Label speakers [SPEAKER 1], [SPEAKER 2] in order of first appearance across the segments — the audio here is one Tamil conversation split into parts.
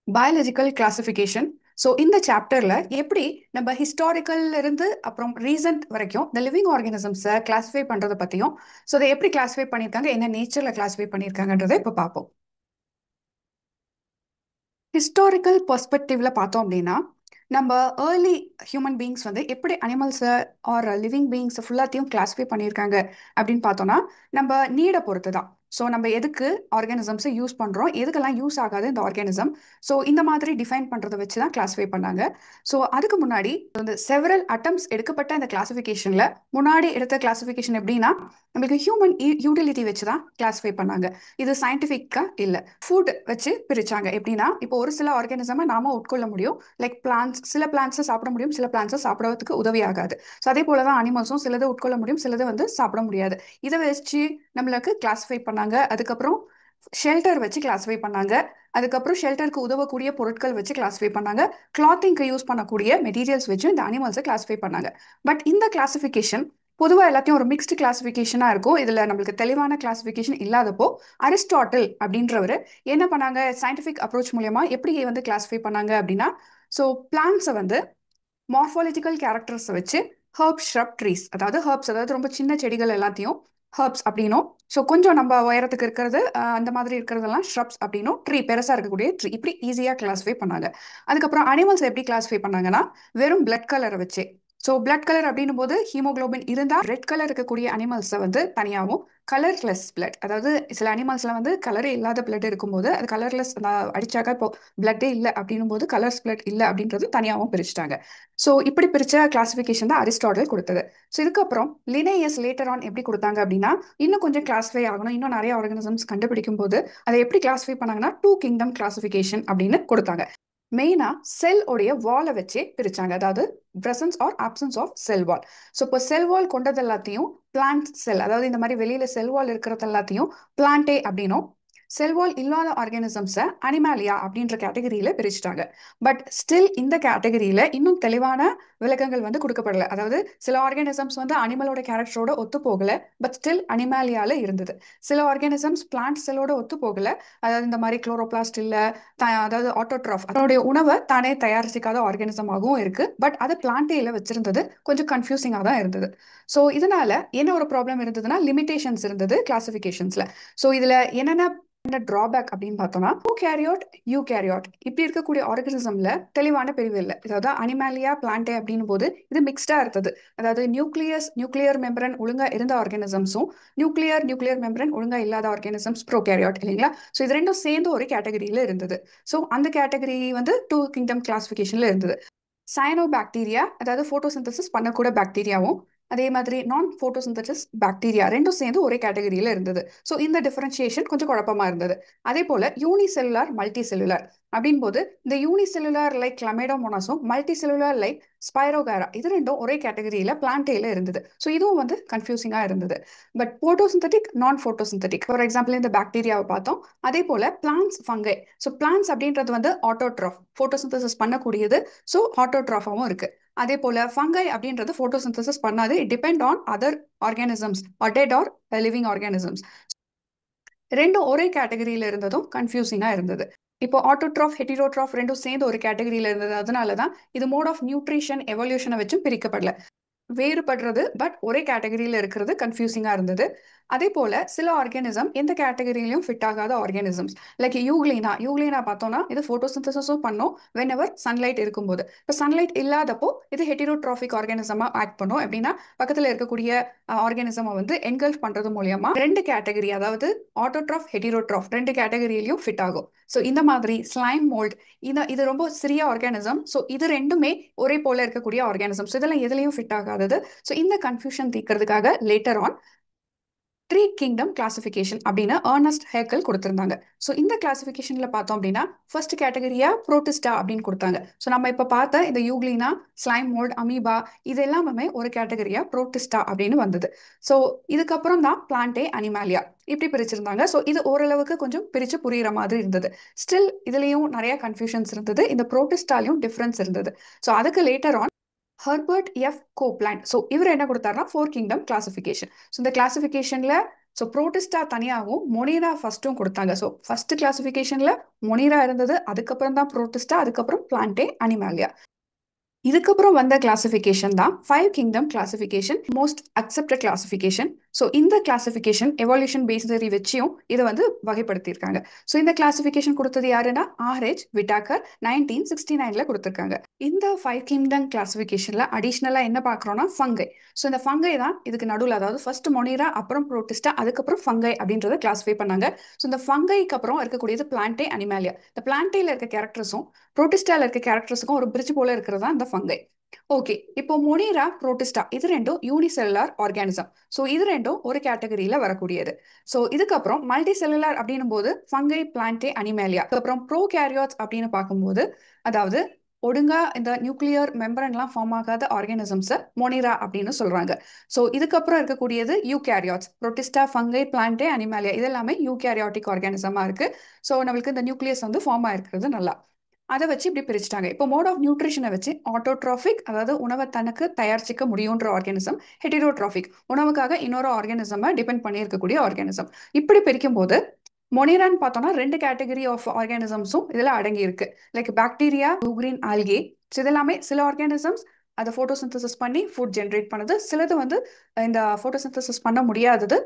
[SPEAKER 1] Biological classification. ஸோ இந்த சாப்டர்ல எப்படி நம்ம ஹிஸ்டாரிக்கல்ல இருந்து அப்புறம் ரீசன்ட் வரைக்கும் இந்த லிவிங் ஆர்கானிசம்ஸை கிளாஸிஃபை பண்றதை பத்தியும், ஸோ அதை எப்படி கிளாஸிஃபை பண்ணியிருக்காங்க, என்ன நேச்சர்ல கிளாஸிஃபை பண்ணியிருக்காங்கன்றதை இப்போ பார்ப்போம். ஹிஸ்டாரிக்கல் பெர்ஸ்பெக்டிவ்ல பார்த்தோம் அப்படின்னா, நம்ம ஏர்லி ஹியூமன் பீயிங்ஸ் வந்து எப்படி அனிமல்ஸை ஆர் லிவிங் பீயிங்ஸை ஃபுல்லாத்தையும் கிளாஸிஃபை பண்ணியிருக்காங்க அப்படின்னு பார்த்தோம்னா, நம்ம நீடை பொறுத்து தான். ஸோ நம்ம எதுக்கு ஆர்கானிசம்ஸை யூஸ் பண்ணுறோம், எதுக்கெல்லாம் யூஸ் ஆகாது இந்த ஆர்கானிசம், ஸோ இந்த மாதிரி டிஃபைன் பண்ணுறதை வச்சு தான் கிளாஸிஃபை பண்ணாங்க. ஸோ அதுக்கு முன்னாடி வந்து செவரல் அட்டம்ஸ் எடுக்கப்பட்ட இந்த கிளாஸிஃபிகேஷனில் முன்னாடி எடுத்த கிளாஸிஃபிகேஷன் எப்படின்னா, நம்மளுக்கு ஹியூமன் யூட்டிலிட்டி வச்சு தான் கிளாஸிஃபை பண்ணாங்க. இது சயின்டிஃபிக்காக இல்லை. ஃபுட் வச்சு பிரிச்சாங்க. எப்படின்னா, இப்போ ஒரு சில ஆர்கானிசமை நாம உட்கொள்ள முடியும். லைக் பிளான்ஸ், சில பிளான்ஸை சாப்பிட முடியும், சில பிளான்ஸை சாப்பிடறதுக்கு உதவி ஆகாது. ஸோ அதே போல தான் அனிமல்ஸும் சிலது உட்கொள்ள முடியும், சிலது வந்து சாப்பிட முடியாது. இதை வச்சு நம்மளுக்கு கிளாஸிஃபை பண்ணாங்க. அதுக்கப்புறம் ஷெல்டர் வச்சு கிளாஸிஃபை பண்ணாங்க. அதுக்கப்புறம் ஷெல்டருக்கு உதவக்கூடிய பொருட்கள் வச்சு கிளாஸிஃபை பண்ணாங்க. கிளாத்திங்க்கு யூஸ் பண்ணக்கூடிய மெட்டீரியல்ஸ் வச்சு இந்த அனிமல்ஸை கிளாஸிஃபை பண்ணாங்க. பட் இந்த கிளாஸிஃபிகேஷன் பொதுவாக எல்லாத்தையும் ஒரு மிக்ஸ்டு கிளாஸிஃபிகேஷனாக இருக்கும். இதில் நம்மளுக்கு தெளிவான கிளாஸிஃபிகேஷன் இல்லாதப்போ அரிஸ்டாட்டில் அப்படின்றவர் என்ன பண்ணாங்க, சயின்டிஃபிக் அப்ரோச் மூலயமா எப்படி வந்து கிளாஸிஃபை பண்ணாங்க அப்படின்னா, ஸோ பிளான்ஸை வந்து மார்ஃபாலஜிக்கல் கேரக்டர்ஸை வச்சு ஹர்ப்ஸ், ஷ்ரப், ட்ரீஸ், அதாவது ஹர்ப்ஸ் அதாவது ரொம்ப சின்ன செடிகள் எல்லாத்தையும் ஹர்ப்ஸ் அப்படின்னும், ஸோ கொஞ்சம் நம்ம உயரத்துக்கு இருக்கிறது அந்த மாதிரி இருக்கிறதெல்லாம் ஷ்ரப்ஸ் அப்படின்னும், ட்ரீ பெருசாக இருக்கக்கூடிய ட்ரீ, இப்படி ஈஸியாக கிளாஸிஃபை பண்ணாங்க. அதுக்கப்புறம் அனிமல்ஸ் எப்படி கிளாஸிஃபை பண்ணாங்கன்னா, வெறும் பிளட் கலரை வச்சு. ஸோ பிளட் கலர் அப்படின்னும் போது ஹீமோகுளோபின் இருந்தால் ரெட் கலர் இருக்கக்கூடிய அனிமல்ஸை வந்து தனியாகவும், கலர்லெஸ் பிளட், அதாவது சில அனிமல்ஸ்ல வந்து கலரே இல்லாத பிளட் இருக்கும்போது அது கலர்லெஸ் அடிச்சாக்கா இப்போ பிளட்டே இல்லை அப்படின்னும் போது கலர்ஸ் பிளட் இல்லை அப்படின்றது தனியாகவும் பிரிச்சுட்டாங்க. ஸோ இப்படி பிரிச்ச கிளாஸிஃபிகேஷன் தான் அரிஸ்டாட்டில் கொடுத்தது. ஸோ இதுக்கப்புறம் லினேயஸ் லேட்டர் ஆன் எப்படி கொடுத்தாங்க அப்படின்னா, இன்னும் கொஞ்சம் கிளாஸிஃபை ஆகணும், இன்னும் நிறைய ஆர்கானிசம்ஸ் கண்டுபிடிக்கும் போது அதை எப்படி கிளாஸிஃபை பண்ணாங்கன்னா, டூ கிங்டம் கிளாஸிஃபிகேஷன் அப்படின்னு கொடுத்தாங்க. மெயினா செல் உடைய வாலை வச்சே பிரிச்சாங்க. அதாவது presence or absence of cell wall. So இப்போ செல் வால் கொண்டது எல்லாத்தையும் பிளான்ட் செல், அதாவது இந்த மாதிரி வெளியில செல் வால் இருக்கிறது எல்லாத்தையும் பிளான்டே அப்படின்னும், செல்வால் இல்லாத ஆர்கானிசம்ஸை அனிமாலியா அப்படின்ற கேட்டகரியில பிரிச்சுட்டாங்க. பட் ஸ்டில் இந்த கேட்டகரியில இன்னும் தெளிவான விளக்கங்கள் வந்து கொடுக்கப்படல. அதாவது சில ஆர்கானிசம்ஸ் வந்து அனிமலோட கேரக்டரோட ஒத்து போகல, பட் ஸ்டில் அனிமாலியால இருந்தது. சில ஆர்கானிசம்ஸ் பிளான்ட் செல்லோட ஒத்து போகல, அதாவது இந்த மாதிரி குளோரோபிளாஸ்ட் இல்ல, அதாவது ஆட்டோட்ராஃப், அதனுடைய உணவை தானே தயாரிச்சிக்காத ஆர்கானிசமாகவும் இருக்கு. பட் அது பிளான்டேல வச்சிருந்தது கொஞ்சம் கன்ஃபியூசிங்காக தான் இருந்தது. ஸோ இதனால என்ன ஒரு ப்ராப்ளம் இருந்ததுன்னா, லிமிடேஷன்ஸ் இருந்தது கிளாசிஃபிகேஷன்ஸ்ல. ஸோ இதுல என்னென்ன டிராபேக் அப்படின்னு பார்த்தோம்னா, ப்ரோகேரியோட், யூகேரியோட் இப்படி இருக்கக்கூடிய ஆர்கனிசம்ல தெளிவான பிரிவு இல்லை. அதாவது அனிமாலியா, பிளான்டே அப்படின்னும் போது இது மிக்ஸ்டா இருந்தது. அதாவது நியூக்ளியர் மெம்பரன் ஒழுங்கா இருந்த ஆர்கானிசம்ஸும், நியூக்ளியர் மெம்பரன் ஒழுங்கா இல்லாத ஆர்கானிசம்ஸ் ப்ரோகேரியோட் இல்லைங்களா. ஸோ இது ரெண்டும் சேர்ந்து ஒரு கேட்டகரியில இருந்தது. ஸோ அந்த கேட்டகரி வந்து டூ கிங்டம் கிளாசிஃபிகேஷன்ல இருந்தது. சயனோ பாக்டீரியா, அதாவது போட்டோசிந்தசிஸ் பண்ணக்கூட பாக்டீரியாவும், அதே மாதிரி நான் போட்டோசிந்தசிஸ் பாக்டீரியா ரெண்டும் சேர்ந்து ஒரே கேட்டகரியில இருந்தது. ஸோ இந்த டிஃபரன்ஷியேஷன் கொஞ்சம் குழப்பமா இருந்தது. அதே போல யூனிசெல்லுலார், மல்டி செல்லுலார் அப்படின் போது இந்த யூனிசெல்லுலார் லைக் கிளமேடோமோனாஸும், மல்டி செல்லுலார் லைக் ஸ்பைரோகாரா, இது ரெண்டும் ஒரே கேட்டகரியில பிளான்டேல இருந்தது. ஸோ இதுவும் வந்து கன்ஃபியூசிங்கா இருந்தது. பட் போட்டோசிந்தட்டிக், நான் போட்டோசிந்தட்டிக், ஃபார் எக்ஸாம்பிள் இந்த பாக்டீரியாவை பார்த்தோம். அதே போல பிளான்ஸ், ஃபங்கை. ஸோ பிளான்ஸ் அப்படின்றது வந்து ஆட்டோட்ராஃப், போட்டோசிந்தசிஸ் பண்ணக்கூடியது. ஸோ ஆட்டோட்ராஃபாவும் இருக்கு. அதே போல ஃபங்கை அப்படின்றது போட்டோசிந்தசிஸ் பண்ணாது. It depend on other organisms or dead or living organisms. ரெண்டும் ஒரே கேட்டகரியில இருந்ததும் கன்ஃபியூசிங்கா இருந்தது. இப்போ ஆட்டோட்ராஃப், ஹெட்டிரோட்ராஃப் ரெண்டும் சேர்ந்து ஒரு கேட்டகரியில இருந்தது. அதனால தான் இது மோட் ஆஃப் நியூட்ரிஷன் எவல்யூஷனை வச்சும் பிரிக்கப்படல. வேறுபடுறது பட் ஒரே கேட்டகரியில இருக்கிறது கன்ஃபியூசிங்கா இருந்தது. அதே போல சில ஆர்கானிசம் எந்த கேட்டகரியிலையும் ஃபிட் ஆகாத ஆர்கானிசம்ஸ், லைக் யூக்ளினா பார்த்தோம்னா இது போட்டோசிந்தசிஸும் பண்ணும் வென் சன்லைட் இருக்கும்போது. இப்போ சன்லைட் இல்லாதப்போ இது ஹெட்டிரோட்ராஃபிக் ஆர்கானிசமா ஆக்ட் பண்ணும். எப்படின்னா பக்கத்துல இருக்கக்கூடிய ஆர்கானிசமை வந்து என்கல்ஃப் பண்றது மூலியமா ரெண்டு கேட்டகரி, அதாவது ஆட்டோட்ராஃப், ஹெட்டிரோட்ராஃப் ரெண்டு கேட்டகரியிலையும் ஃபிட் ஆகும். ஸோ இந்த மாதிரி ஸ்லைம் மோல்ட், இது ரொம்ப சிறிய ஆர்கானிசம். ஸோ இது ரெண்டுமே ஒரே போல இருக்கக்கூடிய ஆர்கானிசம்ஸ், இதெல்லாம் எதுலையும் ஃபிட் ஆகாதது. ஸோ இந்த கன்ஃபியூஷன் தீர்க்கிறதுக்காக later on three kingdom classification அப்படின்னு ஏர்னஸ்ட் ஹேக்கல் கொடுத்திருந்தாங்க. ஸோ இந்த கிளாசிஃபிகேஷன்ல பார்த்தோம் அப்படின்னா, ஃபர்ஸ்ட் கேட்டகரியா புரோட்டிஸ்டா அப்படின்னு கொடுத்தாங்க. ஸோ நம்ம இப்போ பார்த்த இந்த யூக்ளினா, ஸ்லைம் மோல்ட், அமீபா இது எல்லாமே ஒரு கேட்டகரியா புரோட்டிஸ்டா அப்படின்னு வந்தது. ஸோ இதுக்கப்புறம் தான் பிளான்டே, அனிமாலியா இப்படி பிரிச்சிருந்தாங்க. ஸோ இது ஓரளவுக்கு கொஞ்சம் பிரிச்சு புரியுற மாதிரி இருந்தது. ஸ்டில் இதுலயும் நிறைய கன்ஃபியூஷன்ஸ் இருந்தது. இந்த புரோட்டிஸ்டாலையும் டிஃபரன்ஸ் இருந்தது. ஸோ அதுக்கு later on Herbert F Copeland, so இவர் என்ன கொடுத்தாருன்னா ஃபோர் கிங்டம் கிளாசிஃபிகேஷன். ஸோ இந்த கிளாசிஃபிகேஷன்ல ஸோ புரோட்டிஸ்டா தனியாகவும் மொனிரா ஃபர்ஸ்ட்டும் கொடுத்தாங்க. ஸோ ஃபர்ஸ்ட் கிளாசிஃபிகேஷன்ல மொனிரா இருந்தது, அதுக்கப்புறம் தான் புரோட்டிஸ்டா, அதுக்கப்புறம் பிளான்டே, அனிமாலியா. இதுக்கப்புறம் வந்த கிளாசிஃபிகேஷன் தான் five kingdom classification, most accepted classification. So இந்த கிளாசிஃபிகேஷன் எவல்யூஷன் பேஸ் தியரி வச்சியும் இதை வந்து வகைப்படுத்தியிருக்காங்க. ஸோ இந்த கிளாசிஃபிகேஷன் கொடுத்தது யாருன்னா ஆர்ஹெச் விட்டாக்கர் 1969ல கொடுத்துருக்காங்க. இந்த ஃபைவ் கிங்டம் கிளாசிஃபிகேஷன்ல அடிஷ்னலா என்ன பார்க்குறோம்னா ஃபங்கை. ஸோ இந்த ஃபங்கை தான் இதுக்கு நடுவில், அதாவது ஃபர்ஸ்ட் மொனிரா, அப்புறம் புரோட்டிஸ்டா, அதுக்கப்புறம் ஃபங்கை அப்படின்றத கிளாஸிஃபை பண்ணாங்க. ஸோ இந்த ஃபங்கைக்கு அப்புறம் இருக்கக்கூடியது பிளான்டே, அனிமாலியா. இந்த பிளான்டேல இருக்க கேரக்டர்ஸும் புரோட்டிஸ்டால இருக்க கேரக்டர்ஸுக்கும் ஒரு பிரிட்ஜ் போல இருக்கிறதா இந்த ஃபங்கை. ஓகே, இப்போ மொனிரா, புரோட்டிஸ்டா இது ரெண்டும் யூனிசெல்லுலார் ஆர்கானிசம். ஸோ இது ரெண்டும் ஒரு கேட்டகரியில வரக்கூடியது. ஸோ இதுக்கப்புறம் மல்டி செல்லுலார் அப்படின்னும் போது ஃபங்கை, பிளான்டே, அனிமேலியா. அதுக்கப்புறம் ப்ரோ கேரியாட்ஸ் அப்படின்னு பார்க்கும்போது, அதாவது ஒழுங்கா இந்த நியூக்ளியர் மெம்பரன்லாம் ஃபார்ம் ஆகாத ஆர்கானிசம்ஸை மொனிரா அப்படின்னு சொல்றாங்க. ஸோ இதுக்கப்புறம் இருக்கக்கூடியது eukaryotes, protista, fungi, plantae, animalia இது எல்லாமே யூ கேரியாட்டிக் ஆர்கானிசமா இருக்கு. ஸோ நம்மளுக்கு இந்த நியூக்ளியஸ் வந்து ஃபார்ம் ஆயிருக்கிறது நல்லா. அதை வச்சு இப்படி பிரிச்சுட்டாங்க. இப்போ மோட் ஆஃப் நியூட்ரிஷனை வச்சு ஆட்டோட்ராஃபிக், அதாவது உணவை தனக்கு தயாரிச்சிக்க முடியுன்ற ஆர்கானிசம், ஹெட்டிரோட்ராஃபிக் உணவுக்காக இன்னொரு ஆர்கானிசமை டிபெண்ட் பண்ணி இருக்கக்கூடிய ஆர்கானிசம். இப்படி பிரிக்கும் போது மொனிரான்னு பார்த்தோம்னா ரெண்டு கேட்டகரி ஆஃப் ஆர்கானிசம்ஸும் இதில் அடங்கி இருக்கு. Like bacteria, blue green algae. இதெல்லாமே சில ஆர்கானிசம்ஸ் அதை ஃபோட்டோசிந்தசிஸ் பண்ணி ஃபுட் ஜென்ரேட் பண்ணுது, சிலது வந்து இந்த ஃபோட்டோசிந்தசிஸ் பண்ண முடியாதது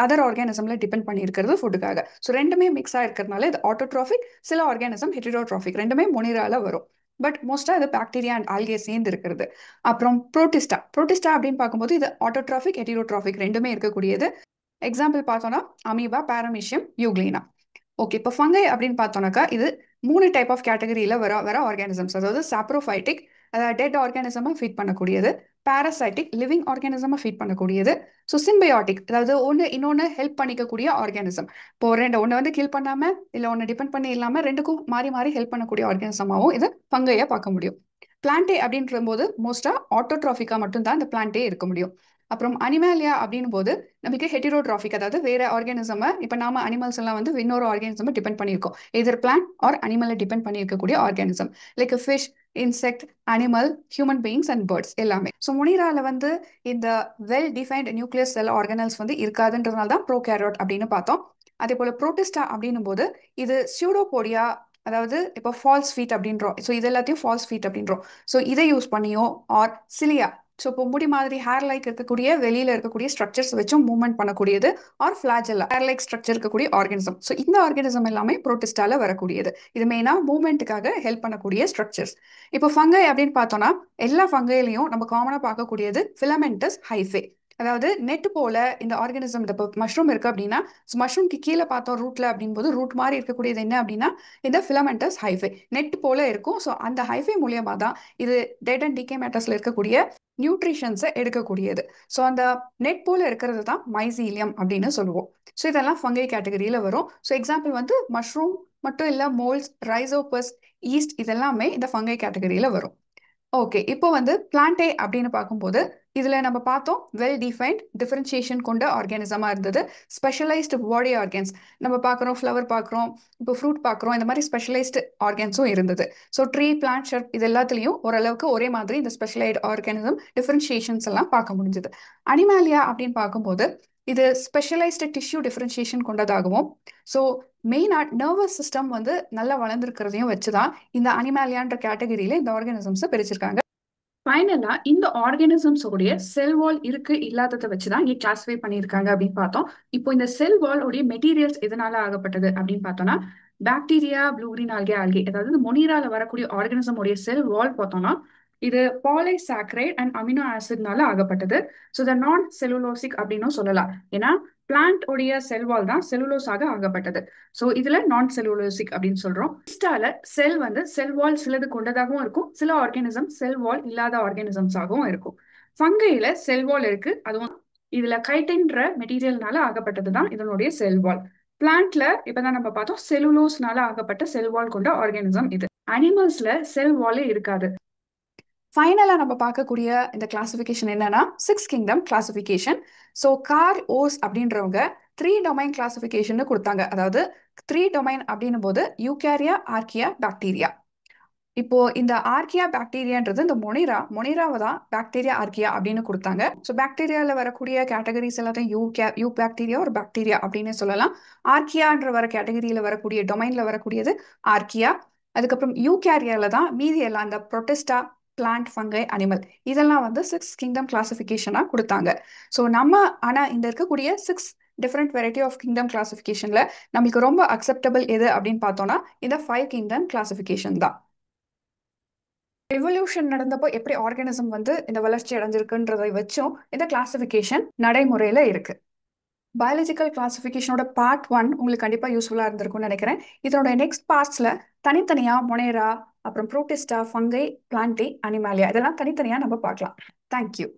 [SPEAKER 1] அதர் ஆர்கானிசம்ல டிபெண்ட் பண்ணி இருக்கிறது ஃபுட்டுக்காக. ஸோ ரெண்டுமே மிக்ஸ் ஆயிருக்கிறதுனால இது ஆட்டோட்ராஃபிக். சில ஆர்கானிசம் ஹெட்டிரோட்ராஃபிக், ரெண்டுமே மொனிரால வரும். பட் மோஸ்டா இது பாக்டீரியா அண்ட் ஆல்கே சேர்ந்து இருக்கிறது. அப்புறம் புரோட்டிஸ்டா. புரோட்டிஸ்டா அப்படின்னு பார்க்கும்போது இது ஆட்டோட்ராஃபிக், ஹெட்டிரோட்ராஃபிக் ரெண்டுமே இருக்கக்கூடியது. எக்ஸாம்பிள் பார்த்தோம்னா அமீபா, பாரமீஷியம், யூக்ளீனா. ஓகே, இப்போ ஃபங்கை அப்படின்னு பார்த்தோம்னாக்கா இது மூணு டைப் ஆஃப் கேட்டகரியில வர வர ஆர்கானிசம்ஸ். அதாவது சாப்ரோஃபைட்டிக், டெட் ஆர்கானிசமா ஃபீட் பண்ணக்கூடியது. பாராசைட்டிக், லிவிங் ஆர்கானிசமா ஃபீட் பண்ணக்கூடியது. ஸோ சிம்பயோட்டிக், அதாவது ஒன்று இன்னொன்று ஹெல்ப் பண்ணிக்கக்கூடிய ஆர்கானிசம். இப்போ ரெண்டு ஒன்று வந்து கில் பண்ணாம இல்லை ஒன்று டிபெண்ட் பண்ணி இல்லாமல் ரெண்டுக்கும் மாறி மாறி ஹெல்ப் பண்ணக்கூடிய ஆர்கானிசமாகவும் இது ஃபங்கையை பார்க்க முடியும். பிளான்டே அப்படின்ற போது மோஸ்டா ஆட்டோட்ராஃபிக்கா மட்டும்தான் இந்த பிளான்டே இருக்க முடியும். அப்புறம் அனிமேலியா அப்படின்னும் போது நமக்கு ஹெட்டிரோட்ராஃபிக், அதாவது வேற ஆர்கானிசமை, இப்போ நாம அனிமல்ஸ் எல்லாம் வந்து இன்னொரு ஆர்கானிசமை டிபெண்ட் பண்ணியிருக்கோம். எதர் பிளான்ட் ஆர் அனிமலை டிபெண்ட் பண்ணி இருக்கக்கூடிய organism. Like fish, insect, animal, human beings and birds எல்லாமே. ஸோ முனிரால வந்து இந்த வெல் டிஃபைன்ட் நியூக்ளியஸ் செல் ஆர்கனல்ஸ் வந்து இருக்காதுன்றதுனால தான் ப்ரோகேரியாட் அப்படின்னு பார்த்தோம். அதே போல புரோட்டிஸ்டா அப்படின்னும் போது இது சியூடோபோடியா, அதாவது இப்போ ஃபால்ஸ் ஃபீட் அப்படின்றோம். ஸோ இது எல்லாத்தையும் ஃபால்ஸ் ஃபீட் அப்படின்றோம். ஸோ இதை யூஸ் பண்ணியோ ஆர் சிலியா, ஸோ இப்போ முடி மாதிரி ஹேர் லைக் இருக்கக்கூடிய வெளியில இருக்கக்கூடிய ஸ்ட்ரக்சர்ஸ் வச்சும் மூவ்மெண்ட் பண்ணக்கூடியது. Or flagella, hair like structure இருக்கக்கூடிய ஆர்கானிசம். ஸோ இந்த ஆர்கானிசம் எல்லாமே புரோட்டிஸ்டால வரக்கூடியது. இது மெயினா மூவ்மெண்ட்டுக்காக ஹெல்ப் பண்ணக்கூடிய ஸ்ட்ரக்சர்ஸ். இப்போ ஃபங்கை அப்படின்னு பார்த்தோம்னா எல்லா ஃபங்கையிலையும் நம்ம காமனா பார்க்கக்கூடியது ஃபிலமெண்டஸ் ஹைஃபே. அதாவது நெட் போல இந்த ஆர்கானிசம், இந்த மஷ்ரூம் இருக்கு அப்படின்னா மஷ்ரூம்க்கு கீழே பார்த்தோம் ரூட்ல அப்படின்போது ரூட் மாதிரி இருக்கக்கூடியது என்ன அப்படின்னா இந்த ஃபிலமெண்டஸ் ஹைஃபை நெட் போல இருக்கும். ஸோ அந்த ஹைஃபை மூலியமா தான் இது டெட் அண்ட் டிகே மேட்டர்ஸ்ல இருக்கக்கூடிய நியூட்ரிஷன்ஸை எடுக்கக்கூடியது. ஸோ அந்த நெட் போல இருக்கிறது தான் மைசீலியம் அப்படின்னு சொல்லுவோம். ஸோ இதெல்லாம் ஃபங்கை கேட்டகரியில வரும். ஸோ எக்ஸாம்பிள் வந்து மஷ்ரூம் மட்டும் இல்லை, மோல்ஸ், ரைசோபஸ், ஈஸ்ட் இதெல்லாமே இந்த ஃபங்கை கேட்டகரியில வரும். ஓகே, இப்போ வந்து பிளான்டே அப்படின்னு பார்க்கும்போது இதுல நம்ம பார்த்தோம் வெல் டிஃபைன்ட் டிஃபரன்சியேஷன் கொண்ட ஆர்கானிசமா இருந்தது. ஸ்பெஷலைஸ்டு பாடி ஆர்கன்ஸ் நம்ம பார்க்குறோம், ஃப்ளவர் பார்க்குறோம், இப்போ ஃப்ரூட் பார்க்குறோம், இந்த மாதிரி ஸ்பெஷலைஸ்டு ஆர்கன்ஸும் இருந்தது. ஸோ ட்ரீ, பிளான்ட், ஷர்ப் இது எல்லாத்துலேயும் ஓரளவுக்கு ஒரே மாதிரி இந்த ஸ்பெஷலைஸ்டு ஆர்கானிசம் டிஃபரன்சியேஷன்ஸ் எல்லாம் பார்க்க முடிஞ்சது. அனிமாலியா அப்படின்னு பார்க்கும்போது இது ஸ்பெஷலைஸ்டு டிஷ்யூ டிஃபரன்சியேஷன் கொண்டதாகவும், ஸோ மெயினாக நர்வஸ் சிஸ்டம் வந்து நல்லா வளர்ந்துருக்கிறதையும் வச்சுதான் இந்த அனிமாலியான்ற கேட்டகரியில இந்த ஆர்கானிசம்ஸை பிரிச்சிருக்காங்க. ஃபைனலா இந்த ஆர்கானிசம்ஸ் உடைய செல் வால் இருக்கு இல்லாததை வச்சுதான் இங்க கிளாஸிஃபை பண்ணியிருக்காங்க அப்படின்னு பார்த்தோம். இப்போ இந்த செல் வால் உடைய மெட்டீரியல்ஸ் எதனால ஆகப்பட்டது அப்படின்னு பார்த்தோம்னா bacteria, blue green algae, algae அதாவது இந்த மொனிரால வரக்கூடிய ஆர்கானிசம் உடைய செல் வால் பார்த்தோம்னா இது பாலிசாக்கரைட் அண்ட் அமினோ ஆசிட்னால ஆகப்பட்டது. ஸோ இதை நான் செல்லுலோசிக் அப்படின்னு சொல்லலாம். ஏன்னா பிளான்ட் உடைய செல் வால் தான் செல்லுலோஸாக ஆகப்பட்டது. ஸோ இதுல நான் செல்லுலோசிக் அப்படின்னு சொல்றோம். இஸ்டால செல் வந்து செல் வால் சிலது கொண்டதாகவும் இருக்கும், சில ஆர்கானிசம் செல் வால் இல்லாத ஆர்கானிசம்ஸாகவும் இருக்கும். ஃபங்கையில செல் வால் இருக்கு, அதுவும் இதுல கைட்டின்ற மெட்டீரியல்னால ஆகப்பட்டது தான் இதனுடைய செல் வால். பிளான்ட்ல இப்பதான் நம்ம பார்த்தோம் செல்லுலோஸ்னால ஆகப்பட்ட செல் வால் கொண்ட ஆர்கானிசம் இது. அனிமல்ஸ்ல செல் வாலே இருக்காது. ஃபைனலா நம்ம பார்க்கக்கூடிய இந்த கிளாசிஃபிகேஷன் என்னன்னா six kingdom classification. So Carl Woese அப்படின்றவங்க த்ரீ டொமைன் கிளாசிஃபிகேஷன் கொடுத்தாங்க. அதாவது த்ரீ டொமைன் அப்படின்னும் போது யூகேரியா, ஆர்கியா, பாக்டீரியா. இப்போ இந்த ஆர்கியா பாக்டீரியான்றது இந்த மொனிராவை தான் பாக்டீரியா ஆர்கியா அப்படின்னு கொடுத்தாங்க. ஸோ பாக்டீரியால வரக்கூடிய கேட்டகரிஸ் எல்லாத்தையும் யூ பாக்டீரியா ஒரு பாக்டீரியா அப்படின்னு சொல்லலாம். ஆர்கியான்ற வர கேட்டகரியில வரக்கூடிய டொமைன்ல வரக்கூடியது ஆர்கியா. அதுக்கப்புறம் யூகேரியால தான் மீதி எல்லாம் அந்த புரோட்டிஸ்டா, பிளான்ட், ஃபங்கை, அனிமல் இதெல்லாம் வந்து 6 கிங்டம் கிளாசிஃபிகேஷனா கொடுத்தாங்க. ஸோ நம்ம ஆனா இந்த இருக்கக்கூடிய 6 டிஃப்ரெண்ட் வெரைட்டி ஆஃப் கிங்டம் கிளாசிஃபிகேஷன்ல நம்மளுக்கு ரொம்ப அக்செப்டபிள் எது அப்படின்னு பார்த்தோம்னா இந்த 5 கிங்டம் கிளாசிஃபிகேஷன் தான். எவல்யூஷன் நடந்தப்போ எப்படி ஆர்கானிசம் வந்து இந்த வளர்ச்சி அடைஞ்சிருக்குன்றதை வச்சும் இந்த கிளாசிஃபிகேஷன் நடைமுறையில இருக்கு. பயாலஜிக்கல் கிளாசிஃபிகேஷனோட பார்ட் 1 உங்களுக்கு கண்டிப்பாக யூஸ்ஃபுல்லாக இருந்திருக்கும்னு நினைக்கிறேன். இதனோட நெக்ஸ்ட் பார்ட்ஸ்ல தனித்தனியாக மொனேரா, அப்புறம் புரோட்டிஸ்டா, ஃபங்கை, பிளான்டே, அனிமாலியா இதெல்லாம் தனித்தனியாக நம்ம பார்க்கலாம். தேங்க்யூ.